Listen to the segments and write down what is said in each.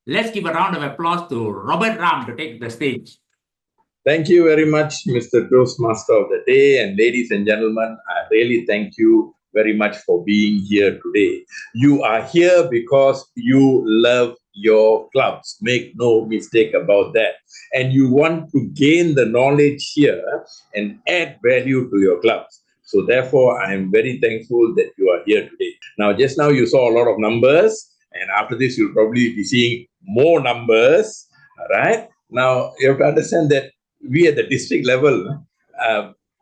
Let's give a round of applause to Robert Ram to take the stage. Thank you very much, Mr. Toastmaster of the day. And ladies and gentlemen, I really thank you very much for being here today. You are here because you love your clubs. Make no mistake about that. And you want to gain the knowledge here and add value to your clubs. So therefore, I am very thankful that you are here today. Now, just now you saw a lot of numbers. And after this, you'll probably be seeing more numbers. All right. Now, you have to understand that we at the district level,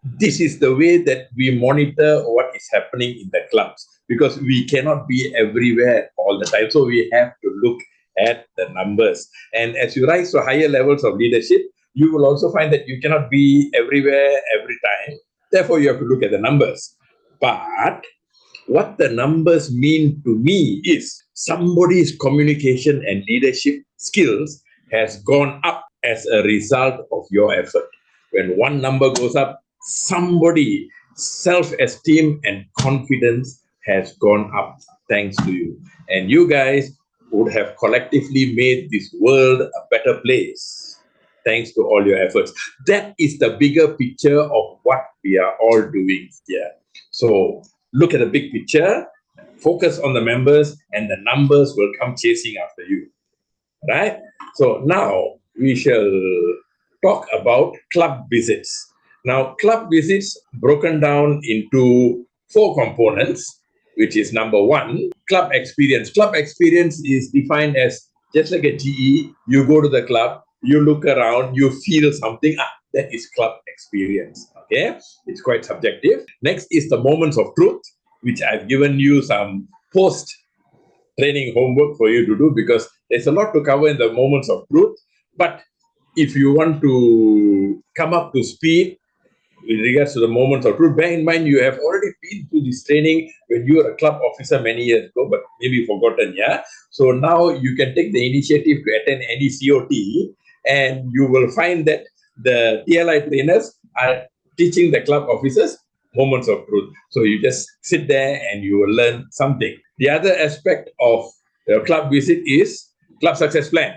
this is the way that we monitor what is happening in the clubs, because we cannot be everywhere all the time. So we have to look at the numbers. And as you rise to higher levels of leadership, you will also find that you cannot be everywhere every time. Therefore, you have to look at the numbers. But what the numbers mean to me is somebody's communication and leadership skills has gone up as a result of your effort. When one number goes up, somebody's self-esteem and confidence has gone up thanks to you. And you guys would have collectively made this world a better place thanks to all your efforts. That is the bigger picture of what we are all doing here. So look at the big picture, focus on the members, and the numbers will come chasing after you. Right? So now we shall talk about club visits. Now, club visits broken down into 4 components, which is number 1, club experience. Club experience is defined as just like a GE, you go to the club, you look around, you feel something, that is club experience. Okay, it's quite subjective. Next is the moments of truth, which I've given you some post-training homework for you to do, because there's a lot to cover in the moments of truth. But if you want to come up to speed with regards to the moments of truth, bear in mind you have already been through this training when you were a club officer many years ago, but maybe forgotten, yeah? So now you can take the initiative to attend any COT, and you will find that the TLI trainers are teaching the club officers moments of truth. So you just sit there and you will learn something. The other aspect of your club visit is club success plan,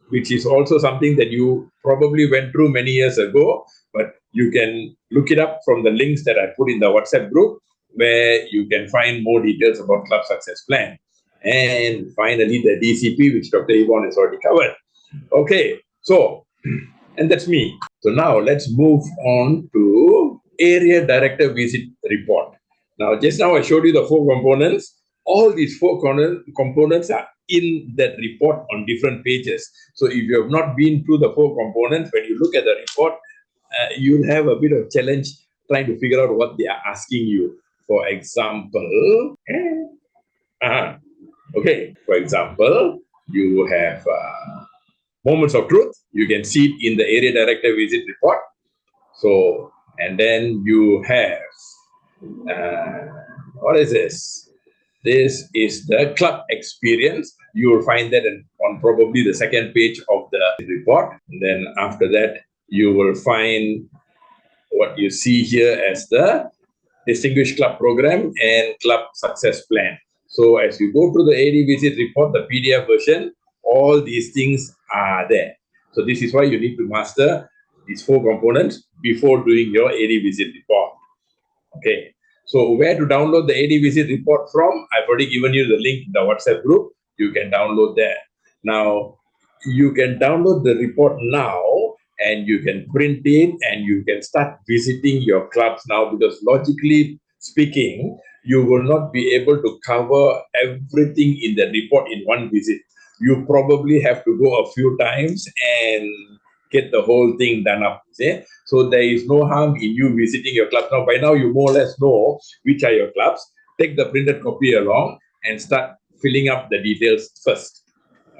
which is also something that you probably went through many years ago, but you can look it up from the links that I put in the WhatsApp group, where you can find more details about club success plan. And finally, the DCP, which Dr. Yvonne has already covered. Okay, so, and that's me. So now let's move on to area director visit report. Now, just now I showed you the 4 components. All these 4 components are in that report on different pages. So if you have not been through the 4 components, when you look at the report, you'll have a bit of challenge trying to figure out what they are asking you. For example, okay, for example, you have moments of truth. You can see it in the area director visit report. So, and then you have, what is this? This is the club experience. You will find that on probably the 2nd page of the report. And then after that, you will find what you see here as the Distinguished Club Program and Club Success Plan. So as you go through the AD visit report, the PDF version, all these things are there. So this is why you need to master these 4 components before doing your AD visit report. Okay. So where to download the AD visit report from? I've already given you the link in the WhatsApp group. You can download there. Now, you can download the report now, and you can print it, and you can start visiting your clubs now, because logically speaking, you will not be able to cover everything in the report in one visit. You probably have to go a few times and get the whole thing done up. See? So there is no harm in you visiting your clubs. Now, by now, you more or less know which are your clubs. Take the printed copy along and start filling up the details first.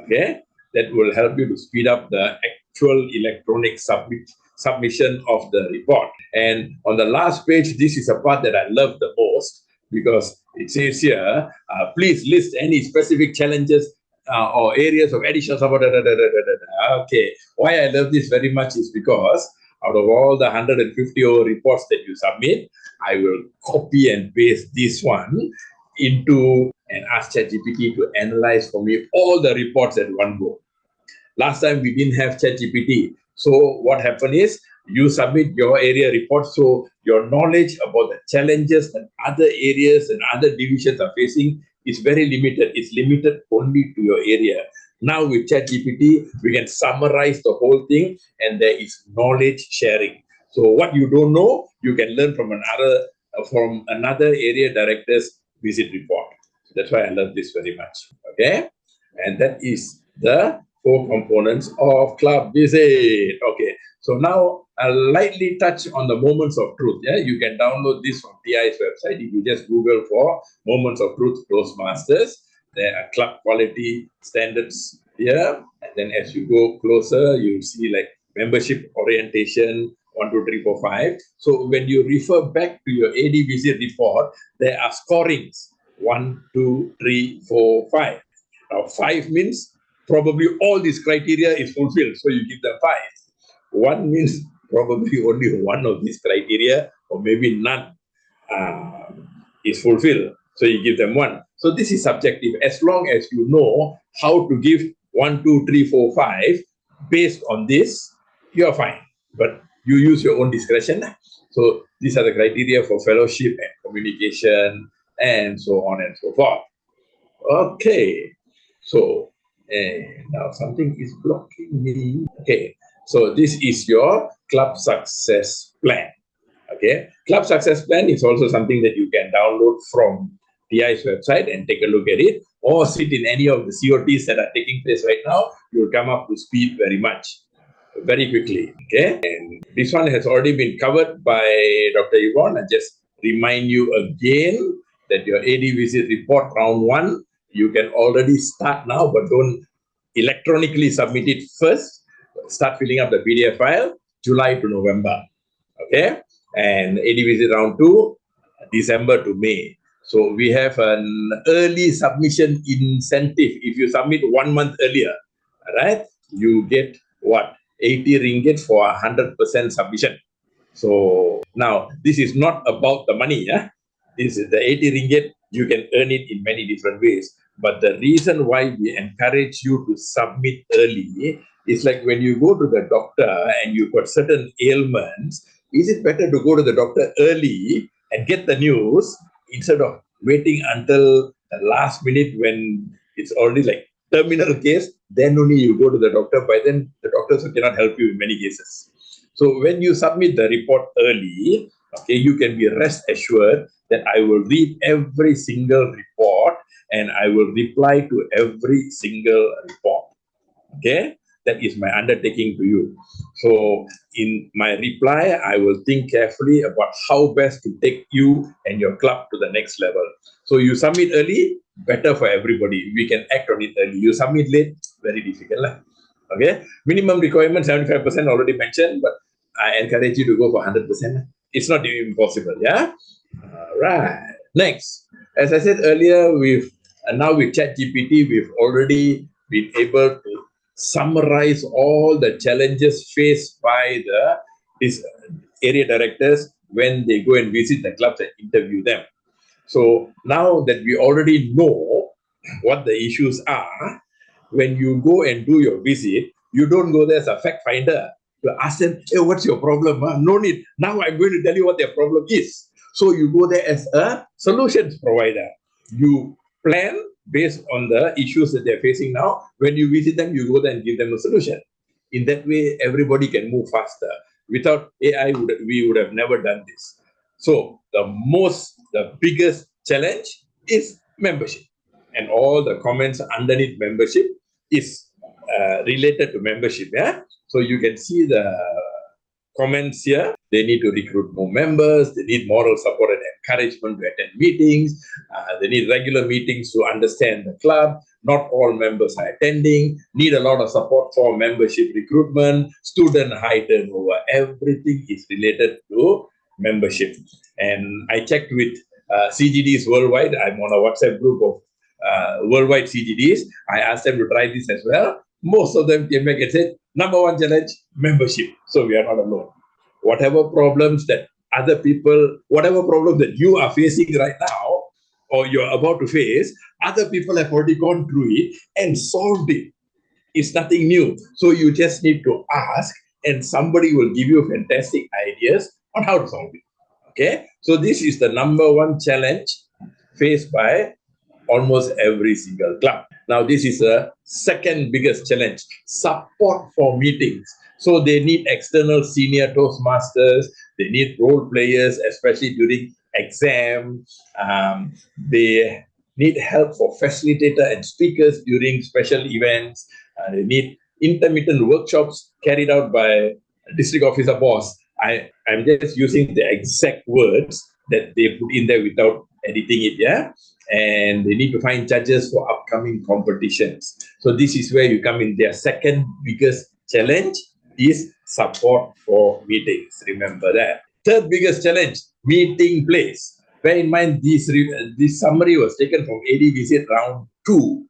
Okay? That will help you to speed up the actual electronic submission of the report. And on the last page, this is a part that I love the most, because it says here, please list any specific challenges or areas of additional support. Okay, why I love this very much is because out of all the 150 reports that you submit, I will copy and paste this one into and ask ChatGPT to analyze for me all the reports at one go. Last time we didn't have ChatGPT. So what happened is you submit your area report. So your knowledge about the challenges that other areas and other divisions are facing is very limited. It's limited only to your area. Now with ChatGPT, we can summarize the whole thing and there is knowledge sharing. So what you don't know, you can learn from another area director's visit report. That's why I love this very much. Okay, and that is the 4 components of club visit. Okay, so now I'll lightly touch on the moments of truth. Yeah, you can download this from TI's website. If you just Google for moments of truth Toastmasters, there are club quality standards here. And then as you go closer, you'll see like membership orientation, 1, 2, 3, 4, 5. So when you refer back to your AD visit report, there are scorings 1, 2, 3, 4, 5. Now 5 means probably all these criteria is fulfilled, so you give them 5. 1 means probably only one of these criteria or maybe none is fulfilled, so you give them 1. So this is subjective. As long as you know how to give 1, 2, 3, 4, 5 based on this, you are fine. But you use your own discretion. So these are the criteria for fellowship and communication and so on and so forth. Okay, so now something is blocking me. Okay, so this is your club success plan. Okay, club success plan is also something that you can download from TI's website and take a look at it, or sit in any of the COTs that are taking place right now. You'll come up to speed very quickly. Okay, and this one has already been covered by Dr. Yvonne. I just remind you again that your AD visit report round 1, you can already start now, but don't electronically submit it first. Start filling up the PDF file, July to November. Okay, and AD visit round 2, December to May. So we have an early submission incentive. If you submit 1 month earlier, right, you get what? 80 ringgit for 100% submission. So now this is not about the money. Yeah? This is the 80 ringgit. You can earn it in many different ways. But the reason why we encourage you to submit early is like when you go to the doctor and you've got certain ailments, is it better to go to the doctor early and get the news instead of waiting until the last minute when it's already like terminal case, then only you go to the doctor. By then, the doctors cannot help you in many cases. So when you submit the report early, okay, you can be rest assured that I will read every single report and I will reply to every single report. Okay, that is my undertaking to you. So in my reply, I will think carefully about how best to take you and your club to the next level. So you submit early, better for everybody. We can act on it early. You submit late, very difficult. Okay, minimum requirement 75% already mentioned, but I encourage you to go for 100%. It's not even impossible. Yeah. All right. Next, as I said earlier, now with ChatGPT, we've already been able to summarize all the challenges faced by these area directors when they go and visit the clubs and interview them. So now that we already know what the issues are, when you go and do your visit, you don't go there as a fact finder to ask them, hey, what's your problem? No need. Now I'm going to tell you what their problem is. So you go there as a solutions provider. You plan based on the issues that they're facing now. When you visit them, you go there and give them a solution. In that way, everybody can move faster. Without AI, we would have never done this. So the biggest challenge is membership. And all the comments underneath membership is related to membership. Yeah. So you can see the comments here. They need to recruit more members. They need moral support and encouragement to attend meetings. They need regular meetings to understand the club. Not all members are attending. Need a lot of support for membership recruitment. Student high turnover. Everything is related to membership. And I checked with CGDs worldwide. I'm on a WhatsApp group of worldwide CGDs. I asked them to try this as well. Most of them came back and said, number 1 challenge, membership. So we are not alone. Whatever problems that you are facing right now, or you're about to face, other people have already gone through it and solved it. It's nothing new. So you just need to ask, and somebody will give you fantastic ideas on how to solve it. Okay, so this is the number one challenge faced by almost every single club. Now, this is a second biggest challenge: support for meetings. So they need external senior Toastmasters, they need role players, especially during exam. They need help for facilitator and speakers during special events. They need intermittent workshops carried out by district officer boss. I'm just using the exact words that they put in there without editing it, yeah? And they need to find judges for upcoming competitions. So this is where you come in. Their second biggest challenge is support for meetings. Remember that. Third biggest challenge, meeting place. Bear in mind, this summary was taken from AD Visit Round 2,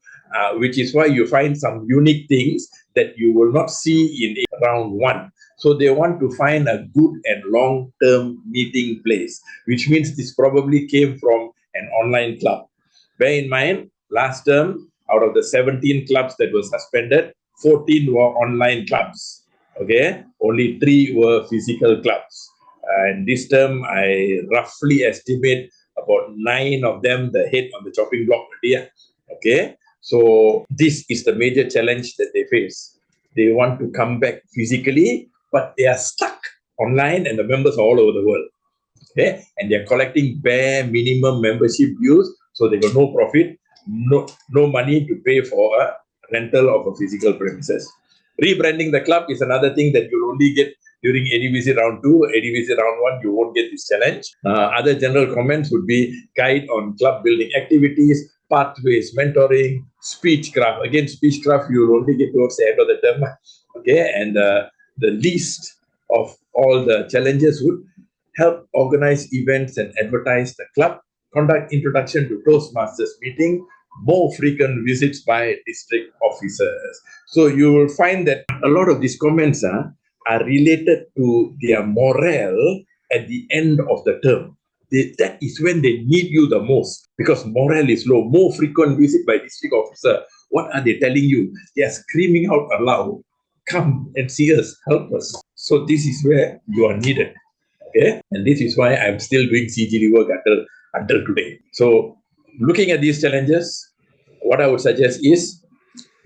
which is why you find some unique things that you will not see in Round 1. So they want to find a good and long-term meeting place, which means this probably came from an online club. Bear in mind, last term, out of the 17 clubs that were suspended, 14 were online clubs. Okay, only 3 were physical clubs. And this term, I roughly estimate about 9 of them, the head on the chopping block already. Okay, so this is the major challenge that they face. They want to come back physically, but they are stuck online and the members are all over the world. Okay, and they're collecting bare minimum membership dues, so they got no profit, no money to pay for a rental of a physical premises. Rebranding the club is another thing that you'll only get during ADVC round 2, ADVC round 1, you won't get this challenge. Other general comments would be guide on club building activities, pathways, mentoring, speechcraft. Again, speechcraft you'll only get towards the end of the term. Okay, and the least of all the challenges would help organize events and advertise the club, conduct introduction to Toastmasters meeting, more frequent visits by district officers. So you will find that a lot of these comments are related to their morale at the end of the term. That is when they need you the most, because morale is low. More frequent visit by district officer. What are they telling you? They are screaming out aloud, come and see us, help us. So this is where you are needed. Okay, and this is why I'm still doing CGD work until today. So looking at these challenges, what I would suggest is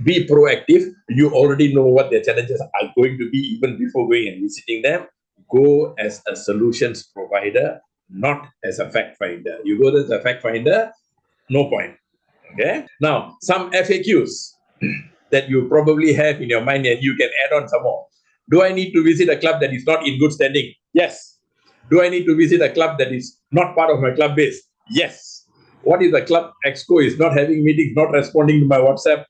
be proactive. You already know what their challenges are going to be even before going and visiting them. Go as a solutions provider, not as a fact finder. You go as a fact finder, no point. Okay, now some FAQs that you probably have in your mind, and you can add on some more. Do I need to visit a club that is not in good standing? Yes. Do I need to visit a club that is not part of my club base? Yes. What if the club exco is not having meetings, not responding to my WhatsApp?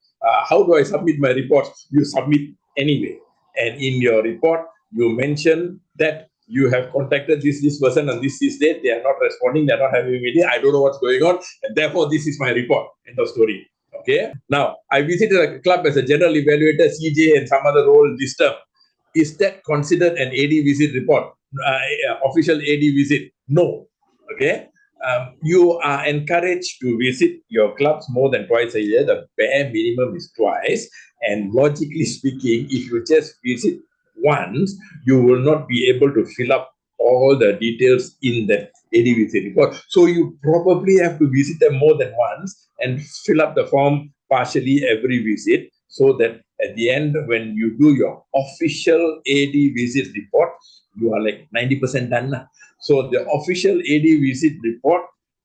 How do I submit my reports? You submit anyway. And in your report, you mention that you have contacted this person on this date. They are not responding. They are not having a meeting. I don't know what's going on. And therefore, this is my report. End of story. Okay. Now, I visited a club as a general evaluator, CJ, and some other role this term. Is that considered an AD visit report? Official AD visit? No. Okay. You are encouraged to visit your clubs more than twice a year. The bare minimum is twice. And logically speaking, if you just visit once, you will not be able to fill up all the details in that AD visit report. So you probably have to visit them more than once and fill up the form partially every visit, so that at the end, when you do your official AD visit report, you are like 90% done. So the official AD visit report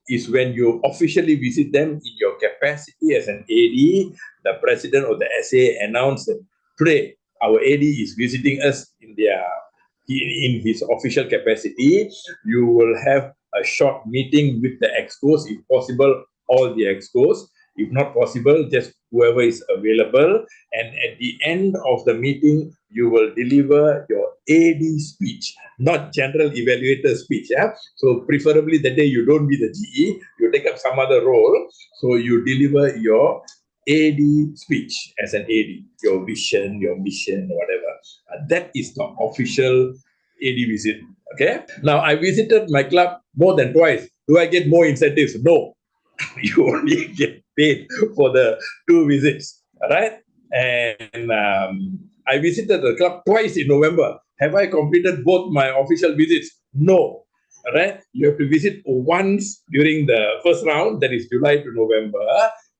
is when you officially visit them in your capacity as an AD. The president of the SA announced that today our AD is visiting us in his official capacity. You will have a short meeting with the excos, if possible, all the excos. If not possible, just whoever is available. And at the end of the meeting, you will deliver your AD speech, not general evaluator speech. Yeah? So preferably the day you don't be the GE, you take up some other role. So you deliver your AD speech as an AD, your vision, your mission, whatever. That is the official AD visit. Okay. Now I visited my club more than twice. Do I get more incentives? No. You only get paid for the 2 visits. All right. And I visited the club twice in November. Have I completed both my official visits? No. Right? You have to visit once during the first round, that is July to November,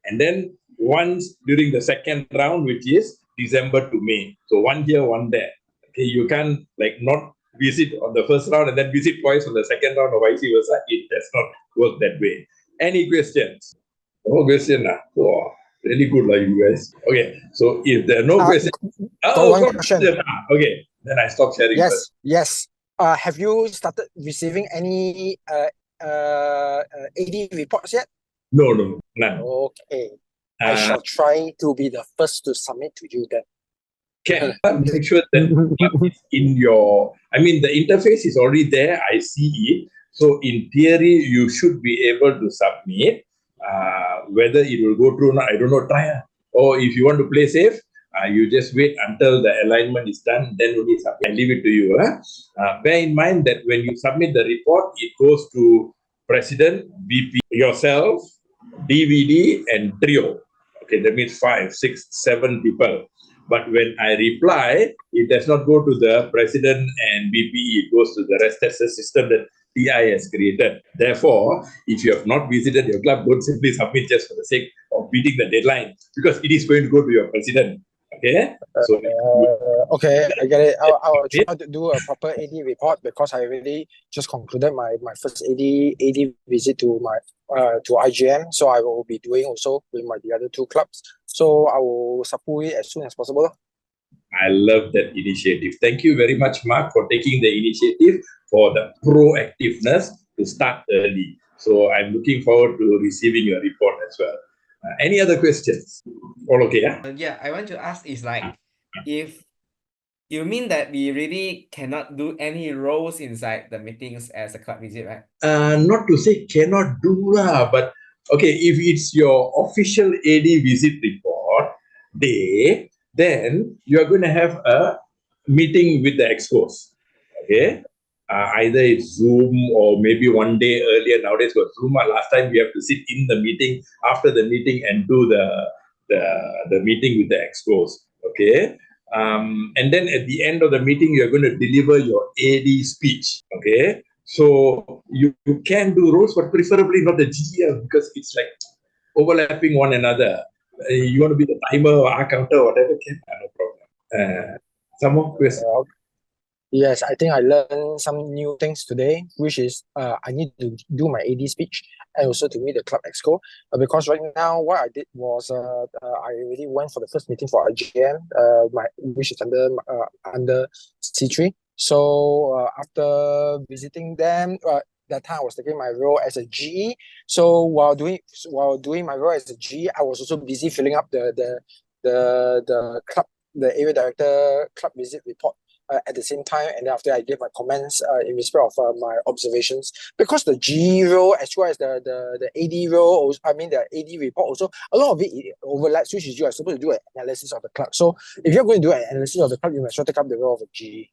and then once during the second round, which is December to May. So 1 year, 1 there. Okay, you can't like not visit on the first round and then visit twice on the second round or vice versa. It does not work that way. Any questions? No question. Oh, really good, like you guys. Okay, so if there are no questions, got one question. Okay, then I stop sharing first. Yes. Have you started receiving any AD reports yet? No, none. Okay. I shall try to be the first to submit to you then. Can make sure that it's in your, I mean, the interface is already there. I see it. So in theory, you should be able to submit. Whether it will go through or not, I don't know. Try. Or if you want to play safe, you just wait until the alignment is done, then only submit. I leave it to you. Bear in mind that when you submit the report, it goes to President, VP, yourself, DVD, and trio. Okay, that means 5, 6, 7 people. But when I reply, it does not go to the President and VPE. It goes to the rest of the system that TI has created. Therefore, if you have not visited your club, don't simply submit just for the sake of beating the deadline, because it is going to go to your President. Okay? So, okay, I get it. I'll try to do a proper AD report, because I already just concluded my first AD visit to my to IGM. So I will be doing also with the other 2 clubs. So I will support it as soon as possible. I love that initiative. Thank you very much, Mark, for taking the initiative, for the proactiveness to start early. So I'm looking forward to receiving your report as well. Any other questions? All okay, yeah? Yeah, I want to ask is like, if you mean that we really cannot do any roles inside the meetings as a club visit, right? Not to say cannot do lah, but okay, if it's your official AD visit report day, then you are going to have a meeting with the expos. Okay, either it's Zoom or maybe one day earlier. Nowadays was Zoom. Last time we have to sit in the meeting, after the meeting, and do the meeting with the expos. Okay. And then at the end of the meeting, you're going to deliver your AD speech. Okay. So you can do roles, but preferably not the GM, because it's like overlapping one another. You want to be the timer or counter or whatever, no problem. Some more questions? Yes, I think I learned some new things today, which is I need to do my AD speech and also to meet the club exco. Because right now what I did was I already went for the first meeting for IGM, which is under C3. So after visiting them, that time I was taking my role as a GE. So while doing my role as a GE, I was also busy filling up the club, the area director club visit report. At the same time, and after I gave my comments in respect of my observations, because the G role as well as the AD role, also, I mean the AD report also, a lot of it overlaps, which is you are supposed to do an analysis of the club. So if you're going to do an analysis of the club, you must well take up the role of a GE.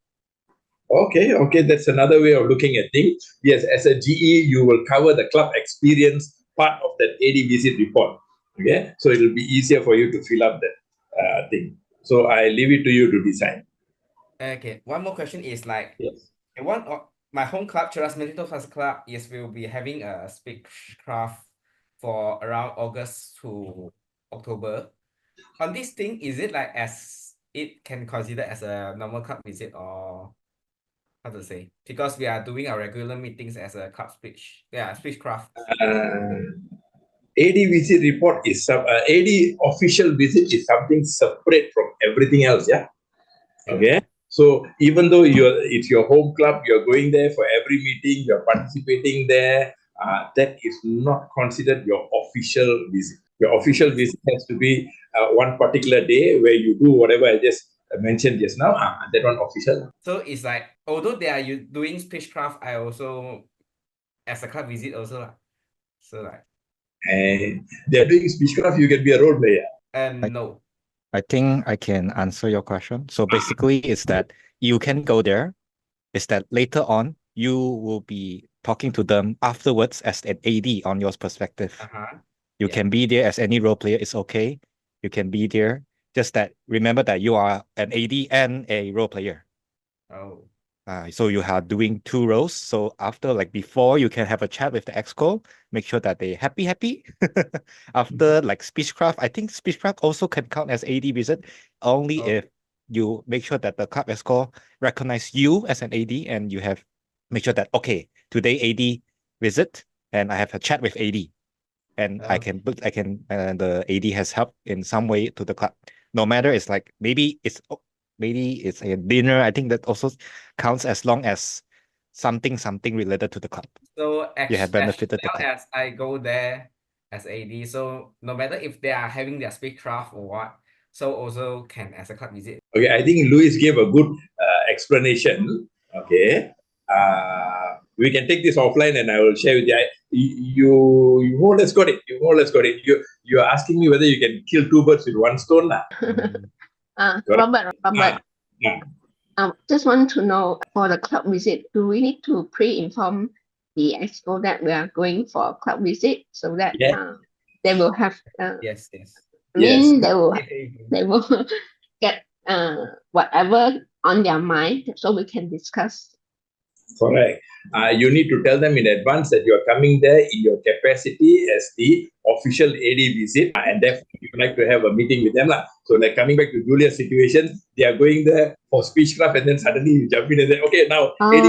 Okay, that's another way of looking at things. Yes, as a GE, you will cover the club experience part of that AD visit report. Okay, so it will be easier for you to fill up that thing. So I leave it to you to decide. Okay, one more question is like, yes. My home club, Toastmasters Club, will be having a speechcraft for around August to October. On this thing, is it like as it can consider as a normal club visit, or how to say? Because we are doing our regular meetings as a club speechcraft. AD visit report is AD official visit is something separate from everything else. Yeah. Okay. So even though it's your home club, you're going there for every meeting, you're participating there, that is not considered your official visit. Your official visit has to be one particular day where you do whatever I just mentioned just now. That one official. So it's like, although they are doing speechcraft, I also, as a club visit also. So like, they're doing speechcraft, you can be a role player. No. I think I can answer your question. So basically, it's that you can go there. It's that later on, you will be talking to them afterwards as an AD on your perspective. You can be there as any role player. It's okay. You can be there Just that remember that you are an AD and a role player. Oh. So you are doing 2 roles. So after, like, before you can have a chat with the exco, make sure that they happy. After, like, speechcraft, I think speechcraft also can count as AD visit only if you make sure that the club exco recognize you as an AD and you have make sure that, okay, today AD visit and I have a chat with AD and the AD has helped in some way to the club. No matter it's like maybe it's a dinner. I think that also counts as long as something related to the club. So You have benefited the well club. as I go there as AD, so no matter if they are having their speechcraft or what, so also can as a club visit. Okay, I think Louis gave a good explanation. Okay. We can take this offline and I will share with you. You more or less got it. You are asking me whether you can kill 2 birds with 1 stone. Robert, Yeah. just want to know, for the club visit, do we need to pre-inform the exco that we are going for a club visit so that they will have Yes. they will get whatever on their mind so we can discuss. Correct. You need to tell them in advance that you are coming there in your capacity as the official AD visit, and therefore you would like to have a meeting with them. So, like, coming back to Julia's situation, they are going there for speechcraft, and then suddenly you jump in and say, okay, now AD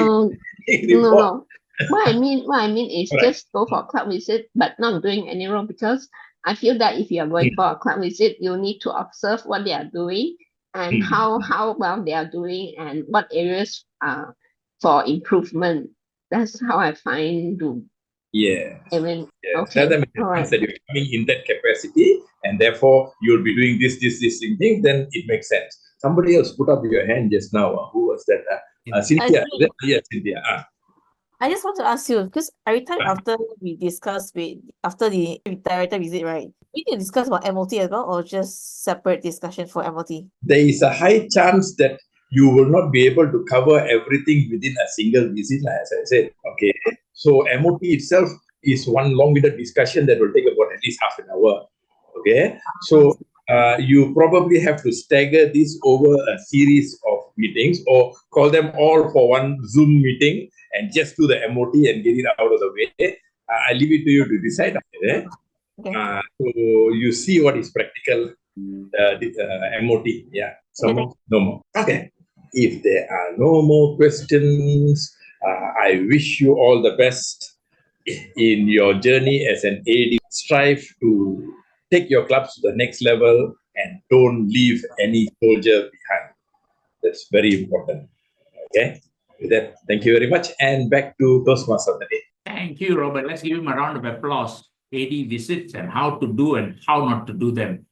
No. What I mean is Right. just go for a club visit, but not doing any wrong, because I feel that if you are going for a club visit, you need to observe what they are doing and how well they are doing and what areas are for improvement. That's how I find do. Yes. Even Tell okay. them in All right. advance that you're coming in that capacity, and therefore you'll be doing this thing, then it makes sense. Somebody else put up your hand just now. Who was that? Cynthia. Yes, Cynthia. I just want to ask you, because every time after we discuss after the director visit, right, we need to discuss about MOT as well, or just separate discussion for MOT? There is a high chance that you will not be able to cover everything within a single visit, as I said. Okay. So MOT itself is one long-winded discussion that will take about at least half an hour. Okay. So you probably have to stagger this over a series of meetings, or call them all for one Zoom meeting and just do the MOT and get it out of the way. I leave it to you to decide. Okay. So you see what is practical. MOT. Yeah. Some more? No more. Okay. If there are no more questions, I wish you all the best in your journey as an AD. Strive to take your clubs to the next level and don't leave any soldier behind. That's very important. Okay. With that, thank you very much. And back to Toastmasters of the day. Thank you, Robert. Let's give him a round of applause. AD visits and how to do and how not to do them.